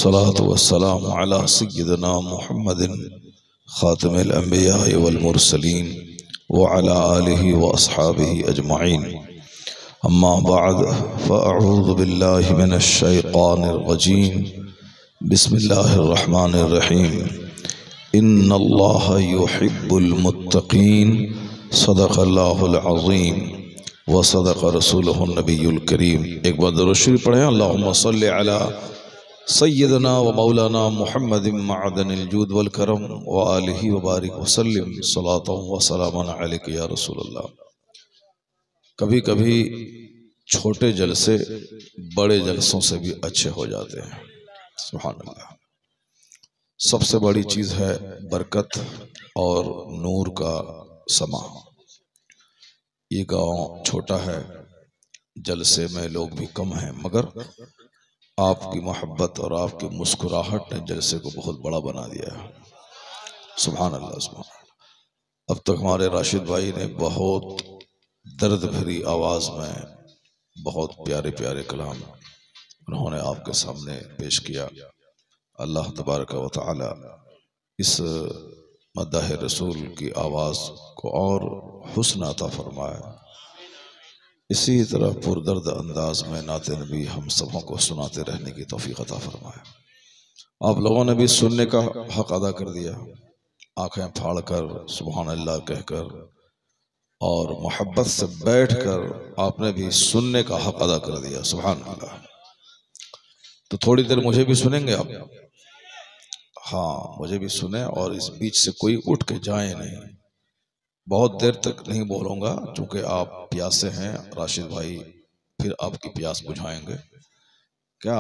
वस्सलातु वस्सलामु अला सय्यिदिना मुहम्मदिन खातिमिल अंबिया वल मुरसलीन व अला आलिहि व अस्हाबिहि अजमाइन। अम्मा बअद फ़अऊज़ु बिल्लाहि मिनश शैतानिर रजीम। बिस्मिल्लाहिर रहमानिर रहीम। इन्नल्लाहा युहिब्बुल मुत्तक़ीन। सदक़ल्लाहुल अज़ीम व सदक़ रसूलुहुन नबियुल करीम। एक बार दुरूद शरीफ पढ़ें। अल्लाहुम्मा सल्लि अला सय्यदना व मौलाना मुहम्मदिन मअदनिल जूद वल करम व आलिहि व बारिक वसल्लिम सलातन व सलामन अलैका या रसूलल्लाह। कभी कभी छोटे जलसे बड़े जलसों से भी अच्छे हो जाते हैं। सुभान अल्लाह। सबसे बड़ी चीज़ है बरकत और नूर का समा। ये गांव छोटा है, जलसे में लोग भी कम हैं, मगर आपकी मोहब्बत और आपकी मुस्कुराहट ने जलसे को बहुत बड़ा बना दिया है। सुभान अल्लाह, सुभान अल्लाह। अब तक हमारे राशिद भाई ने बहुत दर्द भरी आवाज़ में बहुत प्यारे प्यारे कलाम उन्होंने आपके सामने पेश किया। अल्लाह तबारक व तआला इस मद्दाह रसूल की आवाज़ को और हुस्न अता फरमाए। इसी तरह पुरदर्द अंदाज में नाते नबी हम सबों को सुनाते रहने की तौफीक अता फरमाए। आप लोगों ने भी सुनने का हक अदा कर दिया, आंखें फाड़ कर सुभान अल्लाह कहकर और मोहब्बत से बैठकर आपने भी सुनने का हक अदा कर दिया। सुभान अल्लाह। तो थोड़ी देर मुझे भी सुनेंगे आप? हाँ, मुझे भी सुने और इस बीच से कोई उठ के जाए नहीं। बहुत देर तक नहीं बोलूँगा क्योंकि आप प्यासे हैं। राशिद भाई फिर आपकी प्यास बुझाएंगे। क्या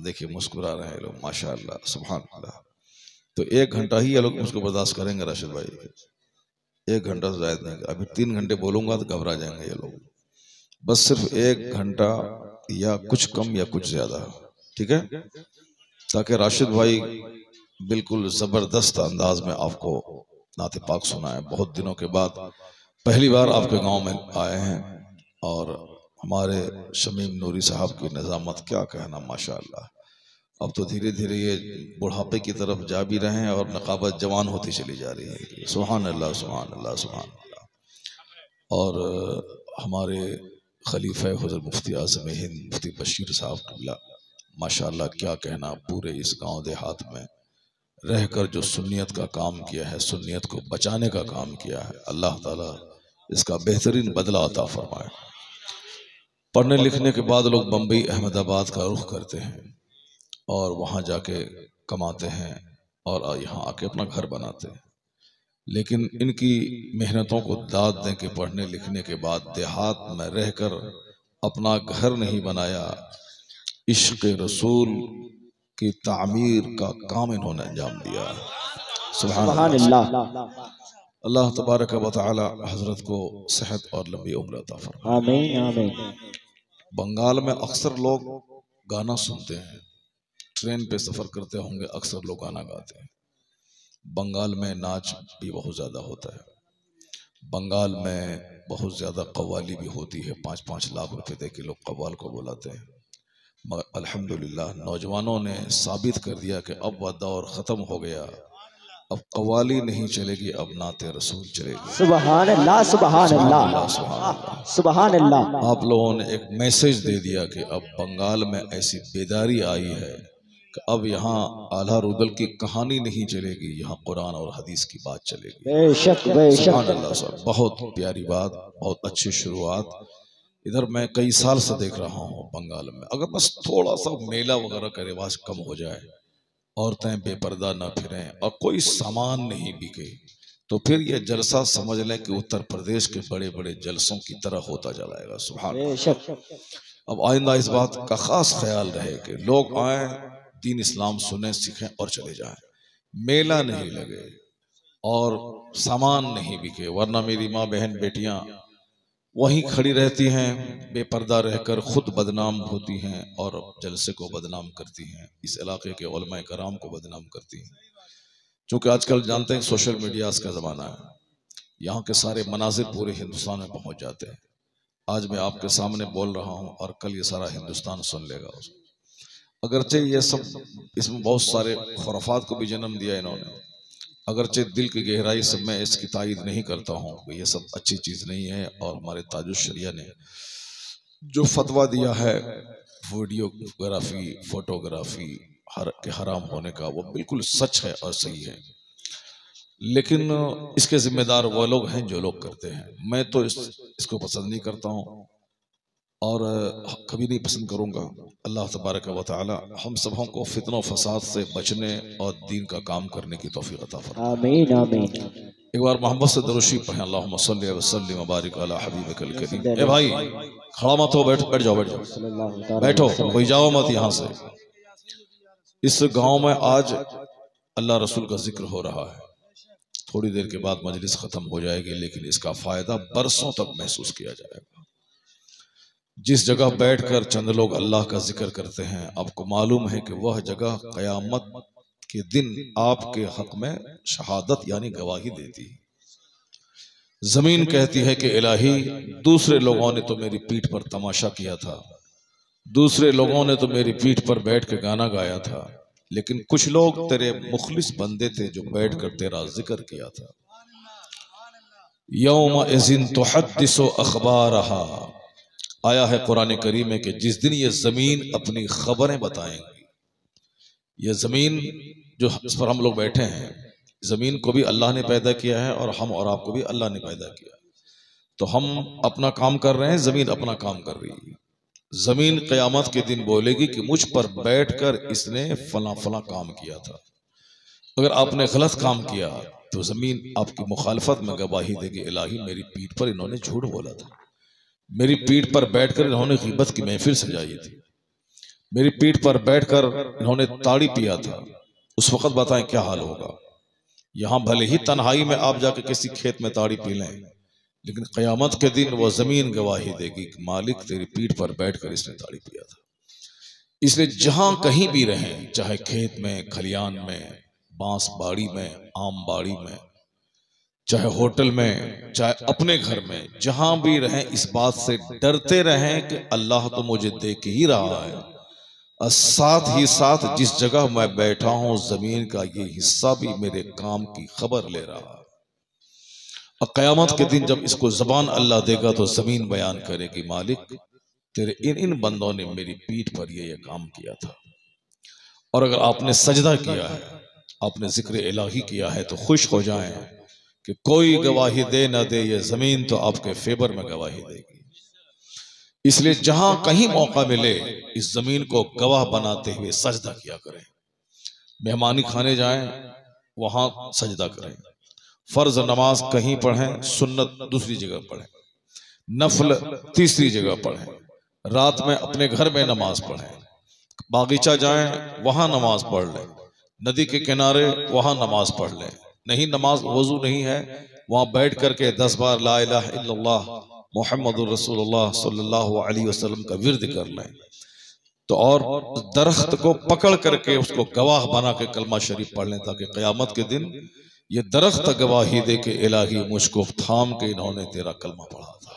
देखिए मुस्कुरा रहे हैं लोग, माशाअल्लाह, सुभान अल्लाह। तो 1 घंटा ही ये लोग मुझको बर्दाश्त करेंगे राशिद भाई, 1 घंटा से ज़्यादा नहीं। अभी 3 घंटे बोलूँगा तो घबरा जाएंगे ये लोग। बस सिर्फ 1 घंटा या कुछ कम या कुछ ज़्यादा, ठीक है, ताकि राशिद भाई बिल्कुल ज़बरदस्त अंदाज में आपको नाते पाक सुनाए। बहुत दिनों के बाद पहली बार आपके गांव में आए हैं और हमारे शमीम नूरी साहब की निज़ामत क्या कहना, माशाअल्लाह। अब तो धीरे धीरे ये बुढ़ापे की तरफ जा भी रहे हैं और नकाबत जवान होती चली जा रही है। सुभान अल्लाह, सुभान अल्लाह, सुभान अल्लाह। और हमारे खलीफा हुज़ूर मुफ्ती आज़म हिंद मुफ्ती बशीर साहब क़िबला, माशाअल्लाह क्या कहना, पूरे इस गांव देहात में रहकर जो सुन्नियत का काम किया है, सुन्नियत को बचाने का काम किया है, अल्लाह ताला इसका बेहतरीन बदला अता फरमाए। पढ़ने लिखने के बाद लोग बम्बई अहमदाबाद का रुख करते हैं और वहाँ जाके कमाते हैं और यहाँ आके अपना घर बनाते हैं। लेकिन इनकी मेहनतों को दाद दें कि पढ़ने लिखने के बाद देहात में रहकर अपना घर नहीं बनाया, इश्क़ रसूल की तामीर का काम इन्होंने अंजाम दिया। सुभान अल्लाह। अल्लाह तबारक व तआला हजरत को सेहत और लंबी उम्र अता फरमाए। आमीन आमीन। बंगाल में अक्सर लोग गाना सुनते हैं, ट्रेन पे सफर करते होंगे, अक्सर लोग गाना गाते हैं। बंगाल में नाच भी बहुत ज्यादा होता है। बंगाल में बहुत ज्यादा कव्वाली भी होती है। 5-5 लाख रुपए दे के लोग कव्वाल को बुलाते हैं। मगर अल्हम्दुलिल्लाह नौजवानों ने साबित कर दिया कि अब वह दौर ख़त्म हो गया, अब कव्वाली नहीं चलेगी, अब नाते रसूल चलेगी। सुभान अल्लाह, सुभान अल्लाह, सुभान अल्लाह। आप लोगों ने एक मैसेज दे दिया कि अब बंगाल में ऐसी बेदारी आई है कि अब यहाँ आला रुदल की कहानी नहीं चलेगी, यहाँ कुरान और हदीस की बात चलेगी। बेशक बेशक। सुभान अल्लाह साहब, बहुत प्यारी बात, बहुत अच्छी शुरुआत। इधर मैं कई साल से देख रहा हूँ बंगाल में, अगर बस थोड़ा सा मेला वगैरह का रिवाज कम हो जाए, औरतें बेपर्दा न फिरें और कोई सामान नहीं बिके, तो फिर ये जलसा समझ लें कि उत्तर प्रदेश के बड़े बड़े जलसों की तरह होता चलाएगा। सुभान अल्लाह। अब आइंदा इस बात का खास ख्याल रहे कि लोग आए, दीन इस्लाम सुने, सीखें और चले जाएं। मेला नहीं लगे और सामान नहीं बिके, वरना मेरी माँ बहन बेटियां वहीं खड़ी रहती हैं, बेपर्दा रहकर खुद बदनाम होती हैं और जलसे को बदनाम करती हैं, इस इलाके के उलमाए कराम को बदनाम करती हैं। चूँकि आजकल जानते हैं सोशल मीडिया का ज़माना है, यहाँ के सारे मनाजिर पूरे हिंदुस्तान में पहुँच जाते हैं। आज मैं आपके सामने बोल रहा हूँ और कल ये सारा हिंदुस्तान सुन लेगा उसको। अगरचे ये सब इसमें बहुत सारे खुराफात को भी जन्म दिया इन्होंने, अगरचे दिल की गहराई से मैं इसकी तायद नहीं करता हूँ कि ये सब अच्छी चीज़ नहीं है। और हमारे ताजुश शरिया ने जो फतवा दिया है वीडियोग्राफी फोटोग्राफी के हराम होने का, वो बिल्कुल सच है और सही है, लेकिन इसके जिम्मेदार वो लोग हैं जो लोग करते हैं। मैं तो इसको पसंद नहीं करता हूँ और कभी नहीं पसंद करूँगा। अल्लाह तबारक व तआला हम सबों को फितनों फसाद से बचने और दीन का काम करने की तौफीक अता फरमाए। आमीन आमीन। एक बार मोहम्मद से दरूशी पढ़ें, अल्लाहुम्मा सल्ली व सल्लिम व बारिक अला हबीबिकल करीम। ए भाई खड़ा मत हो, बैठ जाओ, बैठो, कोई जाओ मत यहाँ से। इस गांव में आज अल्लाह रसूल का जिक्र हो रहा है, थोड़ी देर के बाद मजलिस खत्म हो जाएगी, लेकिन इसका फायदा बरसों तक महसूस किया जाएगा। जिस जगह बैठकर चंद लोग अल्लाह का जिक्र करते हैं, आपको मालूम है कि वह जगह कयामत के दिन आपके हक में शहादत यानी गवाही देती है। जमीन कहती है कि इलाही, दूसरे लोगों ने तो मेरी पीठ पर तमाशा किया था, दूसरे लोगों ने तो मेरी पीठ पर बैठ के गाना गाया था, लेकिन कुछ लोग तेरे मुखलिस बंदे थे जो बैठकर तेरा जिक्र किया था। यौम इज़िन तुहद्दिसु अखबारहा, आया है कुरान करीम में कि जिस दिन ये जमीन अपनी खबरें बताएंगी। ये जमीन जो इस पर हम लोग बैठे हैं, जमीन को भी अल्लाह ने पैदा किया है और हम और आपको भी अल्लाह ने पैदा किया। तो हम अपना काम कर रहे हैं, जमीन अपना काम कर रही है। जमीन क़यामत के दिन बोलेगी कि मुझ पर बैठकर इसने फला फला काम किया था। अगर आपने गलत काम किया तो जमीन आपकी मुखालफत में गवाही देगी, इलाही मेरी पीठ पर इन्होंने झूठ बोला था, मेरी पीठ पर बैठकर इन्होंने ग़ीबत की महफिल सजाई थी, मेरी पीठ पर बैठकर इन्होंने ताड़ी पिया था। उस वक्त बताएं क्या हाल होगा। यहाँ भले ही तन्हाई में आप जाकर किसी खेत में ताड़ी पी लें, लेकिन क़यामत के दिन वो जमीन गवाही देगी कि मालिक तेरी पीठ पर बैठकर इसने ताड़ी पिया था। इसलिए जहां कहीं भी रहें, चाहे खेत में, खलियान में, बांस बाड़ी में, आम बाड़ी में, चाहे होटल में, चाहे अपने घर में, जहां भी रहें, इस बात से डरते रहें कि अल्लाह तो मुझे देख ही रहा है, और साथ ही साथ जिस जगह मैं बैठा हूं जमीन का ये हिस्सा भी मेरे काम की खबर ले रहा है। और क़यामत के दिन जब इसको ज़बान अल्लाह देगा तो ज़मीन बयान करेगी, मालिक तेरे इन बंदों ने मेरी पीठ पर ये काम किया था। और अगर आपने सजदा किया है, आपने जिक्र इलाही किया है, तो खुश हो जाएं कि कोई गवाही दे ना दे, ये ज़मीन तो आपके फेवर में गवाही देगी। इसलिए जहां कहीं मौका मिले इस ज़मीन को गवाह बनाते हुए सजदा किया करें। मेहमानी खाने जाएं, वहां सजदा करें। फर्ज नमाज कहीं पढ़ें, सुन्नत दूसरी जगह पढ़ें, नफल तीसरी जगह पढ़ें, रात में अपने घर में नमाज पढ़ें, बागीचा जाएं वहां नमाज पढ़ लें, नदी के किनारे वहां नमाज पढ़ लें। नहीं नमाज वजू नहीं है, वहां बैठ करके 10 बार ला इलाहा इल्लल्लाह मुहम्मदुर रसूलुल्लाह सल्लल्लाहु अलैहि वसल्लम का विर्द कर लें। तो और दरख्त को पकड़ करके उसको गवाह बना के कलमा शरीफ पढ़ लें, ताकि क़यामत के दिन ये दरख्त गवाही दे के इलाही मुझको थाम के इन्होंने तेरा कलमा पढ़ा था।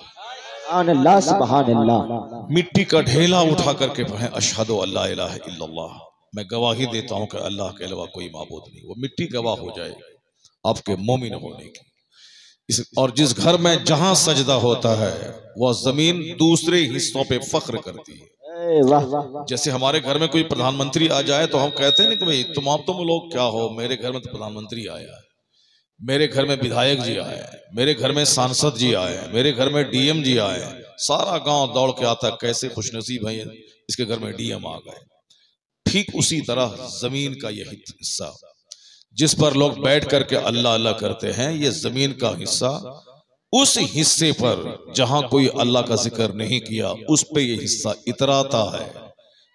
सुभान अल्लाह। मिट्टी का ढेला उठा करके पढ़े, अशहदु अल्ला इलाहा इल्लल्लाह, मैं गवाही देता हूं कि अल्लाह के अलावा कोई माबूद नहीं। वो मिट्टी गवाह हो जाएगी आपके मोमिन होने की। और जिस घर में जहां सजदा होता है वह जमीन दूसरे हिस्सों पे फख्र करती है। जैसे हमारे घर में कोई प्रधानमंत्री आ जाए तो हम कहते हैं ना कि भाई तुम लोग क्या हो, मेरे घर में तो प्रधानमंत्री आया है, मेरे घर में विधायक जी आए, मेरे घर में सांसद जी आए, मेरे घर में डीएम जी आए, सारा गांव दौड़ के आता, कैसे खुशनसीब है इसके घर में डीएम आ गए। ठीक उसी तरह जमीन का यह हिस्सा जिस पर लोग बैठ करके अल्लाह अल्लाह करते हैं, ये जमीन का हिस्सा उस हिस्से पर जहां कोई अल्लाह का जिक्र नहीं किया, उस पे ये हिस्सा इतराता है,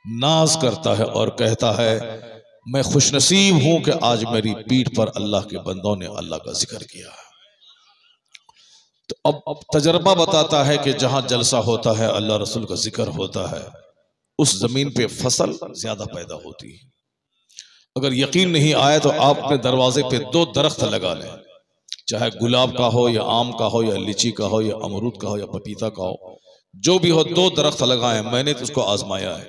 नाज करता है और कहता है मैं खुशनसीब हूं कि आज मेरी पीठ पर अल्लाह के बंदों ने अल्लाह का जिक्र किया। तो अब तजर्बा बताता है कि जहां जलसा होता है, अल्लाह रसूल का जिक्र होता है, उस जमीन पे फसल ज्यादा पैदा होती है। अगर यकीन नहीं आए तो आप अपने दरवाजे पे 2 दरख्त लगा लें, चाहे गुलाब का हो या आम का हो या लीची का हो या अमरूद का हो या पपीता का हो, जो भी हो 2 दरख्त लगाएं। मैंने तो उसको आजमाया है,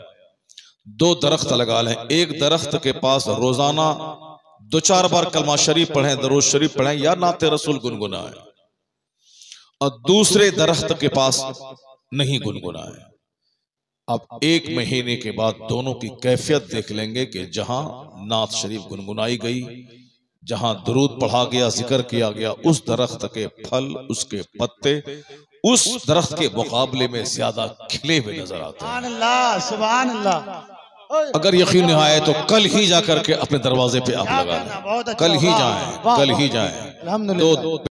2 दरख्त लगा लें, एक दरख्त के पास रोजाना 2-4 बार कलमा शरीफ पढ़ें, दरूद शरीफ पढ़ें या नाते रसूल गुनगुनाएं, और दूसरे दरख्त के पास नहीं गुनगुनाएं। अब 1 महीने के बाद दोनों की कैफियत देख लेंगे कि जहां नात शरीफ गुनगुनाई गई, जहां दुरूद पढ़ा गया, जिक्र किया गया, उस दरख्त के फल, उसके पत्ते उस दरख्त के मुकाबले में ज्यादा खिले हुए नजर आते हैं। सुभान अल्लाह। अगर यकीन नहीं आए तो कल ही जाकर के अपने दरवाजे पे आप लगा दें, कल ही जाएं, कल ही जाएं।